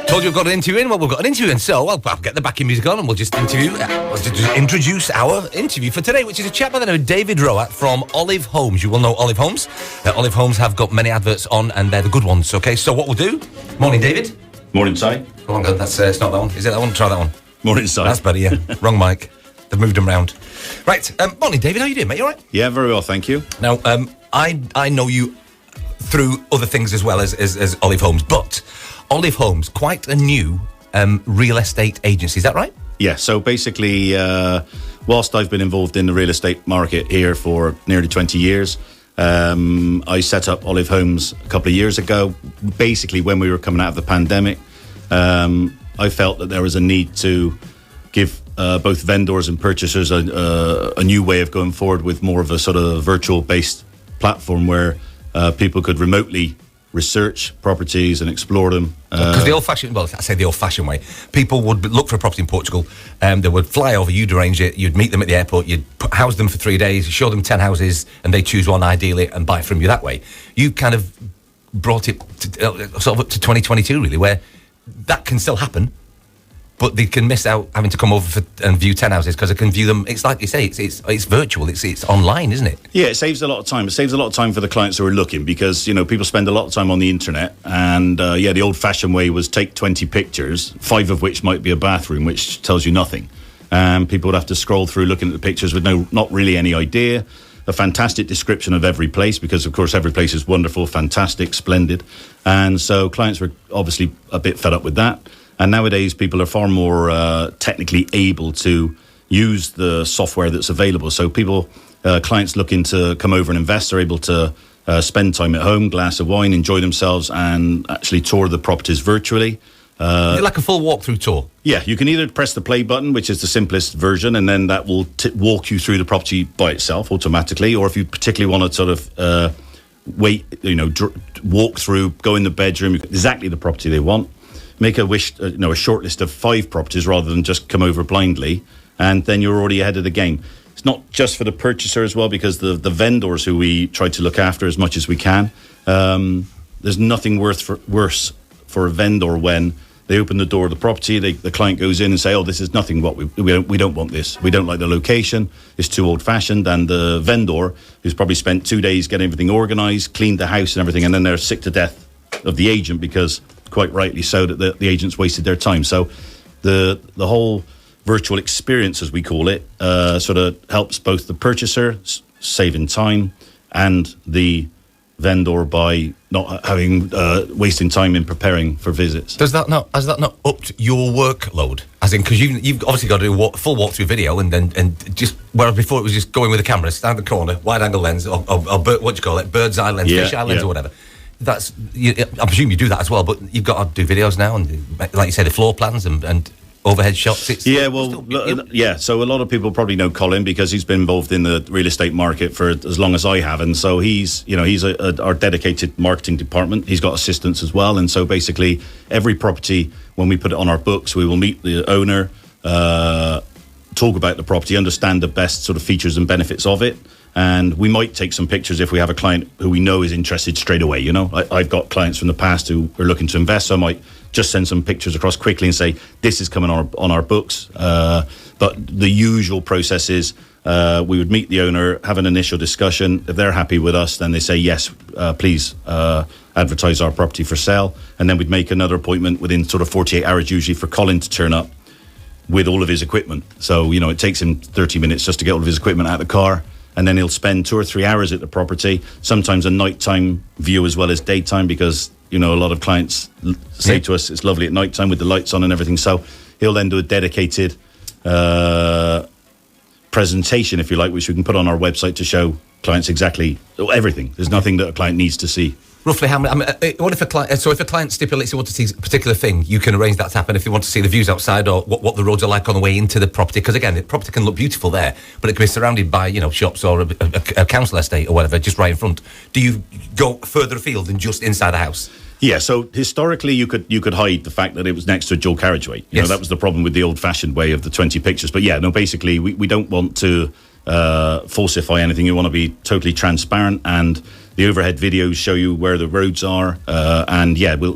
Told you we've got an interview in. Well, we've got an interview in, so I'll get the backing music on and we'll just introduce our interview for today, which is a chap by the name of David Rowat from Olive Homes. You will know Olive Homes. Olive Homes have got many adverts on, and they're the good ones. Okay, so what we'll do... Morning, David. Morning, Si. Come on, that's it's not that one. Is it that one? Try that one. Morning, Si. That's better, yeah. Wrong mic. They've moved them round. Right, morning, David. How you doing, mate? You all right? Yeah, very well, thank you. Now, I know you through other things as well as Olive Homes, but Olive Homes, quite a new real estate agency, is that right? Yeah, so basically, whilst I've been involved in the real estate market here for nearly 20 years, I set up Olive Homes a couple of years ago, basically when we were coming out of the pandemic. I felt that there was a need to give both vendors and purchasers a new way of going forward with more of a sort of virtual-based platform where people could remotely research properties and explore them. Because the old-fashioned, well, I say the old-fashioned way, people would look for a property in Portugal, they would fly over, you'd arrange it, you'd meet them at the airport, you'd house them for 3 days, you show them 10 houses, and they choose one ideally and buy it from you that way. You kind of brought it to, sort of up to 2022, really, where that can still happen, but they can miss out having to come over and view 10 houses because they can view them. It's like you say, it's virtual, it's online, isn't it? Yeah, it saves a lot of time. It saves a lot of time for the clients who are looking because, you know, people spend a lot of time on the internet and, the old-fashioned way was take 20 pictures, 5 of which might be a bathroom, which tells you nothing. People would have to scroll through looking at the pictures with not really any idea. A fantastic description of every place because, of course, every place is wonderful, fantastic, splendid. And so clients were obviously a bit fed up with that. And nowadays, people are far more technically able to use the software that's available. So clients looking to come over and invest are able to spend time at home, glass of wine, enjoy themselves, and actually tour the properties virtually. Like a full walkthrough tour? Yeah, you can either press the play button, which is the simplest version, and then that will walk you through the property by itself automatically. Or if you particularly want to sort of walk through, go in the bedroom, exactly the property they want. Make a short list of 5 properties rather than just come over blindly, and then you're already ahead of the game. It's not just for the purchaser as well, because the vendors who we try to look after as much as we can. There's nothing worse for a vendor when they open the door of the property, the client goes in and say, "Oh, this is nothing. What we don't want this. We don't like the location. It's too old-fashioned." And the vendor, who's probably spent 2 days getting everything organised, cleaned the house and everything, and then they're sick to death of the agent because, quite rightly so, that the agents wasted their time. So the whole virtual experience, as we call it, sort of helps both the purchaser, saving time, and the vendor by not having wasting time in preparing for visits. Has that not upped your workload? As in, because you've obviously got to do a full walkthrough video and just, whereas before it was just going with the camera, stand in the corner, wide angle lens, or what do you call it, bird's eye lens, fish eye lens, or whatever. I presume you do that as well, but you've got to do videos now, and like you say, the floor plans and overhead shots. So a lot of people probably know Colin because he's been involved in the real estate market for as long as I have, and so he's our dedicated marketing department. He's got assistants as well, and so basically every property, when we put it on our books, we will meet the owner, talk about the property, understand the best sort of features and benefits of it. And we might take some pictures if we have a client who we know is interested straight away. You know, I've got clients from the past who are looking to invest, so I might just send some pictures across quickly and say, this is coming on our books. But the usual process is we would meet the owner, have an initial discussion. If they're happy with us, then they say, yes, please advertise our property for sale. And then we'd make another appointment within sort of 48 hours usually for Colin to turn up with all of his equipment. So, it takes him 30 minutes just to get all of his equipment out of the car. And then he'll spend 2 or 3 hours at the property, sometimes a nighttime view as well as daytime, because, a lot of clients say to us, it's lovely at nighttime with the lights on and everything. So he'll then do a dedicated presentation, if you like, which we can put on our website to show clients exactly everything. There's nothing that a client needs to see. Roughly how many? What if a client? So if a client stipulates they want to see a particular thing, you can arrange that to happen. If they want to see the views outside or what the roads are like on the way into the property, because again, the property can look beautiful there, but it can be surrounded by shops or a council estate or whatever, just right in front. Do you go further afield than just inside a house? Yeah, so historically you could hide the fact that it was next to a dual carriageway. You know, that was the problem with the old-fashioned way of the 20 pictures. But basically we don't want to falsify anything. You want to be totally transparent, and the overhead videos show you where the roads are.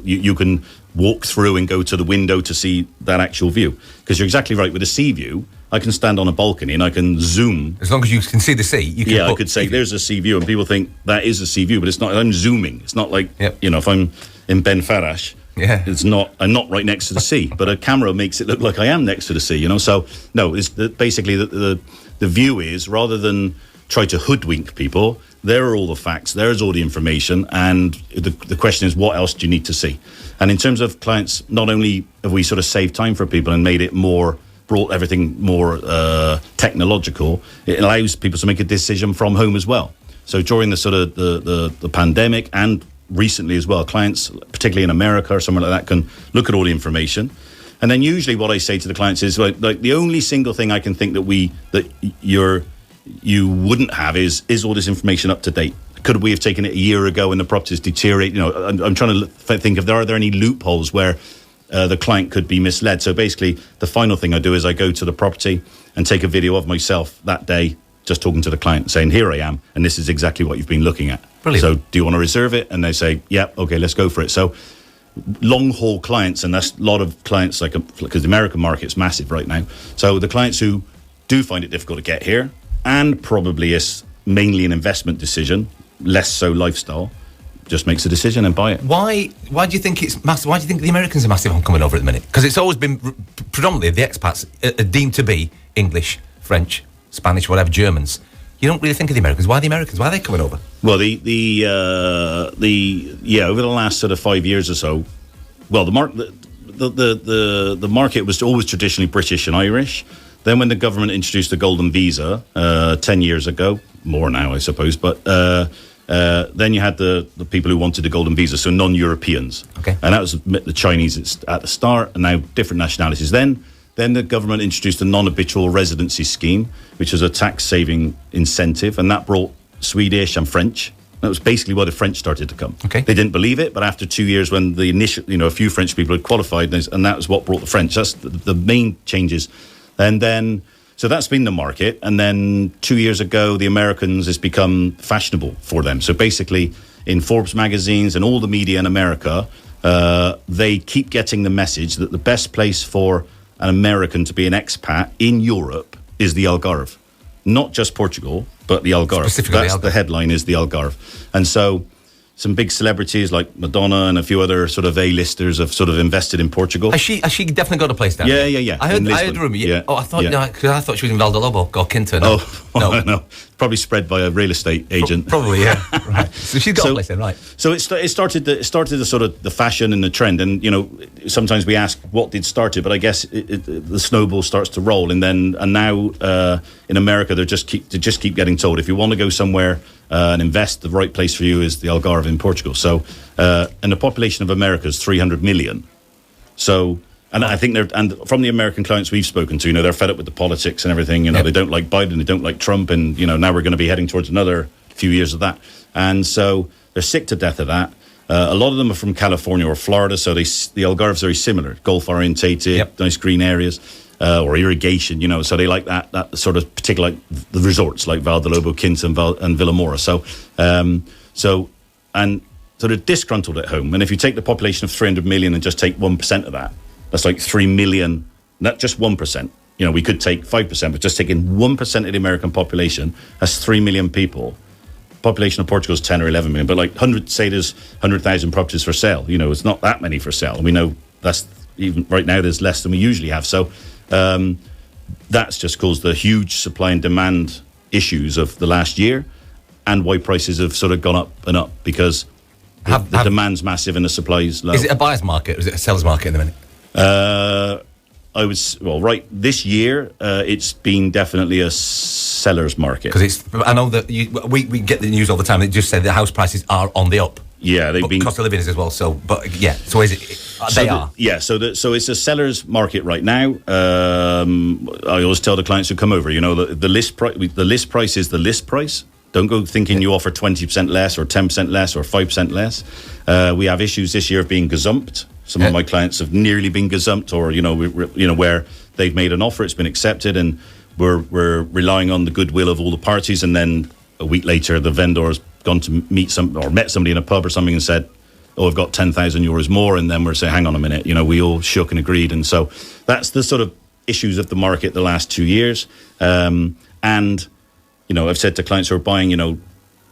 You can walk through and go to the window to see that actual view. Because you're exactly right. With a sea view, I can stand on a balcony and I can zoom. As long as you can see the sea, you can. Yeah, I could say there's a sea view, and people think that is a sea view, but it's not. I'm zooming. It's not like if I'm in Ben Farash. Yeah, it's not. I'm not right next to the sea, but a camera makes it look like I am next to the sea. So no, it's basically the view is, rather than try to hoodwink people, there are all the facts, there's all the information, and the question is, what else do you need to see? And in terms of clients, not only have we sort of saved time for people and made it brought everything more technological, it allows people to make a decision from home as well. So during the sort of the pandemic and recently as well, clients, particularly in America or somewhere like that, can look at all the information. And then usually what I say to the clients is like the only single thing I can think that you wouldn't have is all this information up to date. Could we have taken it a year ago when the properties deteriorate? I'm trying to think if are there any loopholes where the client could be misled. So basically, the final thing I do is I go to the property and take a video of myself that day, just talking to the client, saying, here I am, and this is exactly what you've been looking at. Brilliant. So do you want to reserve it? And they say, yeah, okay, let's go for it. So long haul clients, and that's a lot of clients, because the American market's massive right now. So the clients who do find it difficult to get here, and probably is mainly an investment decision, less so lifestyle, just makes a decision and buy it. Why do you think it's massive? Why do you think the Americans are massive on coming over at the minute? Because it's always been predominantly the expats are deemed to be English, French, Spanish, whatever, Germans. You don't really think of the Americans. Why are the Americans? Why are they coming over? Well, over the last sort of 5 years or so, well, the market was always traditionally British and Irish. Then when the government introduced the golden visa 10 years ago, more now I suppose, but then you had the people who wanted the golden visa, so non-Europeans. Okay. And that was the Chinese at the start, and now different nationalities. Then the government introduced a non-habitual residency scheme, which was a tax-saving incentive, and that brought Swedish and French. That was basically why the French started to come. Okay. They didn't believe it, but after 2 years, when the initial, a few French people had qualified, and that was what brought the French. That's the main changes. And then, so that's been the market. And then 2 years ago, the Americans has become fashionable for them. So basically, in Forbes magazines and all the media in America, they keep getting the message that the best place for an American to be an expat in Europe is the Algarve. Not just Portugal, but the Algarve. Specifically That's the headline, is the Algarve. And so some big celebrities like Madonna and a few other sort of A-listers have sort of invested in Portugal. Has she definitely got a place down there? Yeah. I heard a rumour. Yeah. Oh, I thought she was in Valdolobo or Quinta. No. Oh, no. Probably spread by a real estate agent. Probably, yeah. Right. So she's got a place then, right? So it started the sort of the fashion and the trend, and sometimes we ask what did start it, but I guess the snowball starts to roll, and now in America they just keep getting told, if you want to go somewhere and invest, the right place for you is the Algarve in Portugal. So and the population of America is 300 million. So. And I think from the American clients we've spoken to, they're fed up with the politics and everything. They don't like Biden, they don't like Trump, and now we're going to be heading towards another few years of that. And so they're sick to death of that. A lot of them are from California or Florida, so the Algarve's very similar, golf orientated, nice green areas, or irrigation. So they like that sort of particular, like the resorts like Valdolobo, Quinta, and Villamora. So they're disgruntled at home. And if you take the population of 300 million and just take 1% of that. That's like 3 million, not just 1%. We could take 5%, but just taking 1% of the American population, that's 3 million people. Population of Portugal is 10 or 11 million, but say there's 100,000 properties for sale. It's not that many for sale. We know that's even right now there's less than we usually have. So that's just caused the huge supply and demand issues of the last year, and why prices have sort of gone up and up, because the demand's massive and the supply's low. Is it a buyer's market or is it a seller's market in the minute? Right this year it's been definitely a seller's market, because I know that we get the news all the time. It just said the house prices are on the up. Yeah, cost of living is as well. So, So is it? They are. Yeah. So it's a seller's market right now. I always tell the clients who come over, the list price. The list price is the list price. Don't go thinking you offer 20% less or 10% less or 5% less. We have issues this year of being gazumped. Some of my clients have nearly been gazumped, or where they've made an offer, it's been accepted, and we're relying on the goodwill of all the parties, and then a week later the vendor's gone to met somebody in a pub or something and said, oh, I've got 10,000 euros more, and then we're saying, hang on a minute, we all shook and agreed. And so that's the sort of issues of the market the last 2 years. And, I've said to clients who are buying,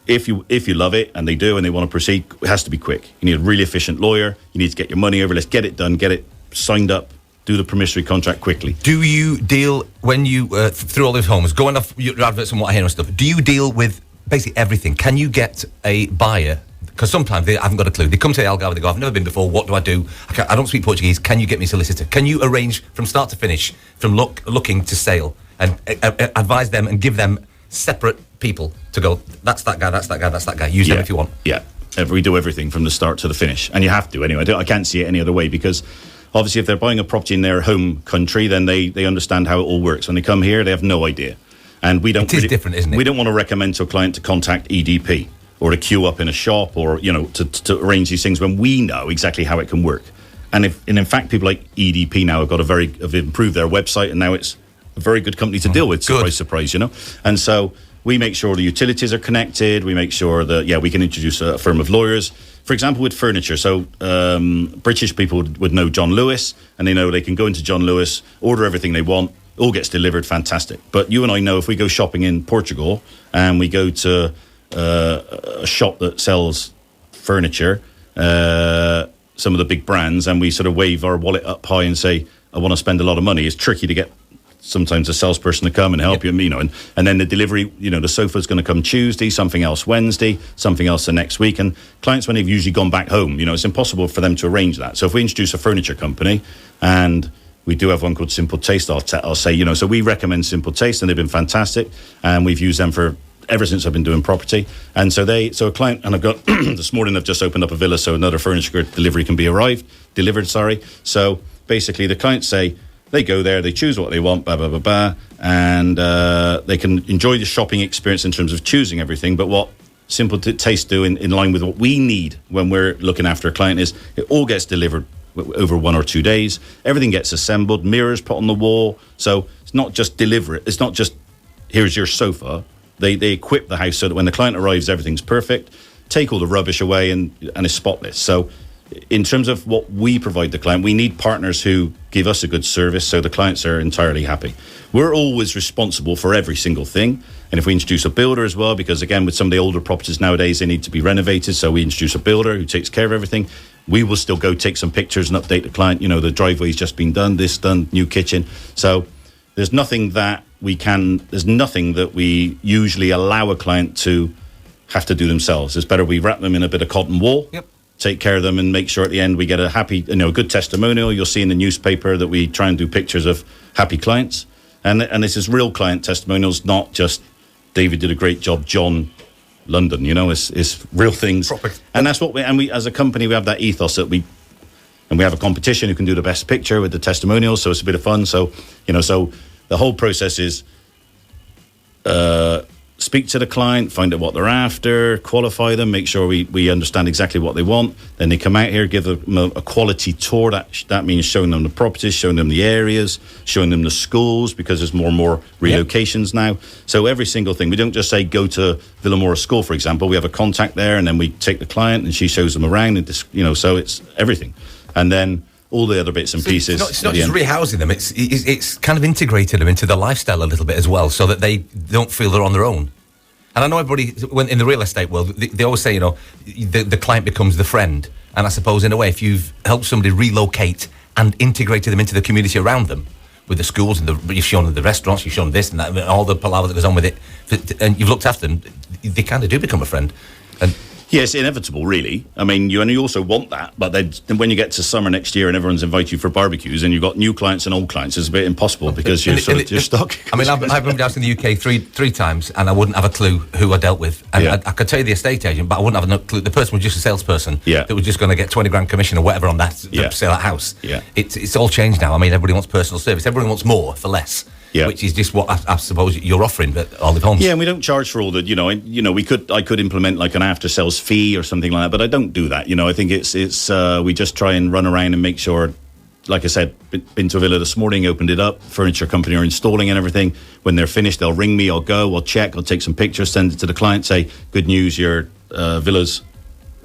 if you love it, and they do, and they want to proceed, it has to be quick. You need a really efficient lawyer. You need to get your money over. Let's get it done, get it signed up, do the promissory contract quickly. Do you deal, when you, through all these homes, going off your adverts and what I hear and stuff, do you deal with basically everything? Can you get a buyer? Because sometimes they haven't got a clue. They come to the Algarve, they go, I've never been before, what do I do? I don't speak Portuguese, can you get me a solicitor? Can you arrange from start to finish, from looking to sale, and advise them and give them separate people to go, that's that guy, that's that guy, that's that guy, use them if you want? Yeah, we do everything from the start to the finish. And you have to anyway. I can't see it any other way, because obviously if they're buying a property in their home country, then they understand how it all works. When they come here, they have no idea. And we don't. It is different, isn't it? We don't want to recommend to a client to contact EDP or to queue up in a shop, or to arrange these things when we know exactly how it can work. And in fact, people like EDP now have improved their website, and now it's a very good company to deal with. Surprise, And so we make sure the utilities are connected. We make sure that we can introduce a firm of lawyers. For example, with furniture. So British people would know John Lewis, and they know they can go into John Lewis, order everything they want. All gets delivered, fantastic. But you and I know if we go shopping in Portugal and we go to a shop that sells furniture, some of the big brands, and we sort of wave our wallet up high and say, I want to spend a lot of money, it's tricky to get sometimes a salesperson to come and help you, and then the delivery, the sofa's going to come Tuesday, something else Wednesday, something else the next week. And clients, when they've usually gone back home, it's impossible for them to arrange that. So if we introduce a furniture company, and we do have one called Simple Taste, I'll say, so we recommend Simple Taste, and they've been fantastic, and we've used them for ever since I've been doing property. And so a client, and I've got this morning I've just opened up a villa, so another furniture delivery can be delivered. So basically the clients say, they go there, they choose what they want, and they can enjoy the shopping experience in terms of choosing everything. But what Simple Taste do in line with what we need when we're looking after a client is it all gets delivered over 1 or 2 days. Everything gets assembled, mirrors put on the wall. So it's not just deliver it. It's not just, here's your sofa. They equip the house so that when the client arrives, everything's perfect. Take all the rubbish away and it's spotless. So in terms of what we provide the client, we need partners who give us a good service so the clients are entirely happy. We're always responsible for every single thing. And if we introduce a builder as well, because again, with some of the older properties nowadays, they need to be renovated. So we introduce a builder who takes care of everything. We will still go take some pictures and update the client. The driveway's just been done, this done, new kitchen. So there's nothing that we usually allow a client to have to do themselves. It's better we wrap them in a bit of cotton wool. Yep. Take care of them and make sure at the end we get a happy, a good testimonial. You'll see in the newspaper that we try and do pictures of happy clients. And this is real client testimonials, not just David did a great job, John, London, it's real things. Proper. And that's what we as a company, we have that ethos that we have a competition who can do the best picture with the testimonials. So it's a bit of fun. So, so the whole process is, speak to the client, find out what they're after, qualify them, make sure we understand exactly what they want. Then they come out here, give them a quality tour. That means showing them the properties, showing them the areas, showing them the schools, because there's more and more relocations now. So every single thing. We don't just say go to Villamora School, for example. We have a contact there, and then we take the client and she shows them around, and so it's everything. And then all the other bits and pieces. It's not just rehousing them. It's kind of integrated them into the lifestyle a little bit as well, so that they don't feel they're on their own. And I know everybody, when in the real estate world, they always say, the client becomes the friend. And I suppose, in a way, if you've helped somebody relocate and integrated them into the community around them, with the schools and you've shown them the restaurants, you've shown them this and that, and all the palaver that goes on with it, and you've looked after them, they kind of do become a friend. And yes, inevitable, really. I mean, you also want that, but then when you get to summer next year and everyone's invited you for barbecues and you've got new clients and old clients, it's a bit impossible because you're stuck. I mean, I've moved out in the UK three times, and I wouldn't have a clue who I dealt with. And I could tell you the estate agent, but I wouldn't have a clue. The person was just a salesperson that was just going to get 20 grand commission or whatever on that to sell that house. Yeah. It's all changed now. I mean, everybody wants personal service. Everyone wants more for less. Yeah. Which is just what I suppose you're offering at Olive Homes. Yeah, and we don't charge for all that. I could implement like an after sales fee or something like that, but I don't do that. I think it's we just try and run around and make sure. Like I said, been to a villa this morning, opened it up. Furniture company are installing and everything. When they're finished, they'll ring me. I'll go. I'll check. I'll take some pictures, send it to the client. Say, good news, your villa's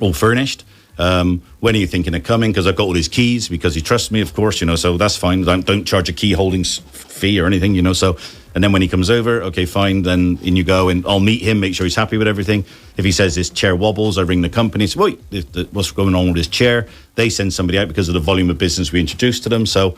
all furnished. When are you thinking of coming? Because I've got all his keys, because he trusts me, of course, so that's fine. Don't charge a key holding fee or anything, so. And then when he comes over, okay, fine, then in you go, and I'll meet him, make sure he's happy with everything. If he says his chair wobbles, I ring the company, say, wait, what's going on with his chair? They send somebody out because of the volume of business we introduced to them. So,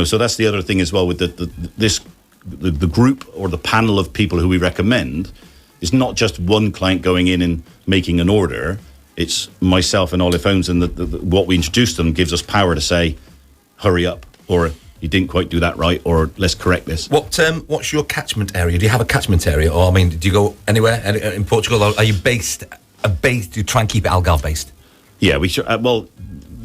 so that's the other thing as well with the group or the panel of people who we recommend. It's not just one client going in and making an order. It's myself and Olive Homes, and what we introduce to them gives us power to say, hurry up, or you didn't quite do that right, or let's correct this. What's your catchment area? Do you have a catchment area, or do you go anywhere in Portugal, or are you based? Do you try and keep it Algarve based? Yeah, we should.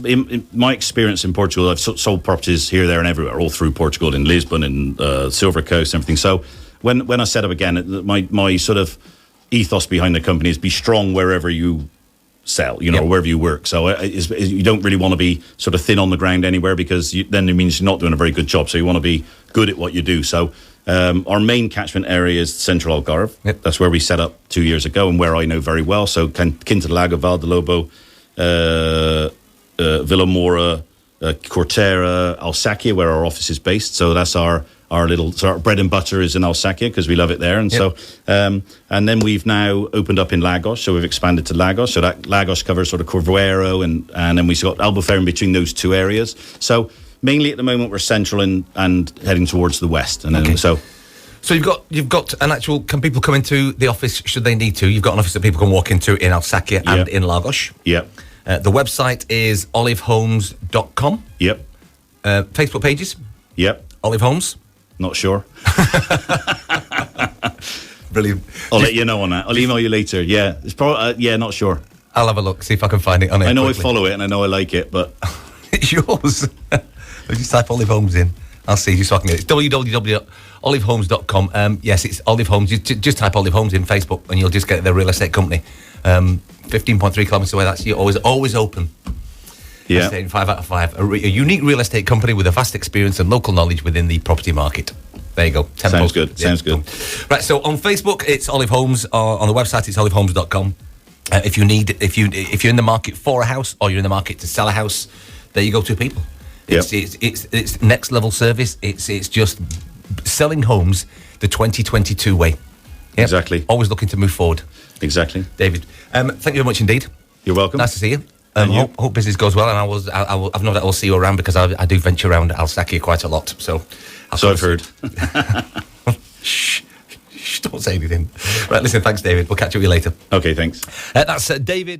In my experience in Portugal, I've sold properties here, there, and everywhere, all through Portugal, in Lisbon and Silver Coast and everything. So when I set up again, my sort of ethos behind the company is be strong wherever you sell, wherever you work. So you don't really want to be sort of thin on the ground anywhere, because then it means you're not doing a very good job. So you want to be good at what you do. So our main catchment area is Central Algarve. Yep. That's where we set up 2 years ago, and where I know very well. So Quinta do Lago, Val de Lobo, Vila Moura, Cortera, Alsacia, where our office is based. So that's our bread and butter is in Alsacia, because we love it there. And yep. So, and then we've now opened up in Lagos. So we've expanded to Lagos. So that Lagos covers sort of Corvoeiro, and then we've got Albufeira in between those two areas. So mainly at the moment we're central and heading towards the west. And then, okay. So you've got an actual. Can people come into the office should they need to? You've got an office that people can walk into in Alsacia and in Lagos. Yep. The website is olivehomes.com. Yep. Facebook pages. Yep. Olive Homes. Not sure. Brilliant. I'll let you know on that. I'll email you later. Yeah, it's probably not sure. I'll have a look, see if I can find it on it. I know quickly. I follow it and I know I like it, but it's yours. Just type Olive Homes in. I'll see you so I can get it. It's www.olivehomes.com. Yes, it's Olive Homes. Just type Olive Homes in Facebook and you'll just get the real estate company. 15.3 kilometres away. That's always open. Yeah. 5 out of 5. A unique real estate company with a vast experience and local knowledge within the property market. There you go. Sounds good. Yeah. Sounds good. Right, so on Facebook, it's Olive Homes. On the website, it's olivehomes.com. If you're in the market for a house, or you're in the market to sell a house, there you go, two people. It's next level service. It's just selling homes the 2022 way. Yep. Exactly. Always looking to move forward. Exactly. David, thank you very much indeed. You're welcome. Nice to see you. Hope business goes well, and I've no doubt I'll see you around, because I do venture around Alsacia quite a lot. So I've heard. Shh, don't say anything. Right, listen, thanks, David. We'll catch up with you later. Okay, thanks. That's David.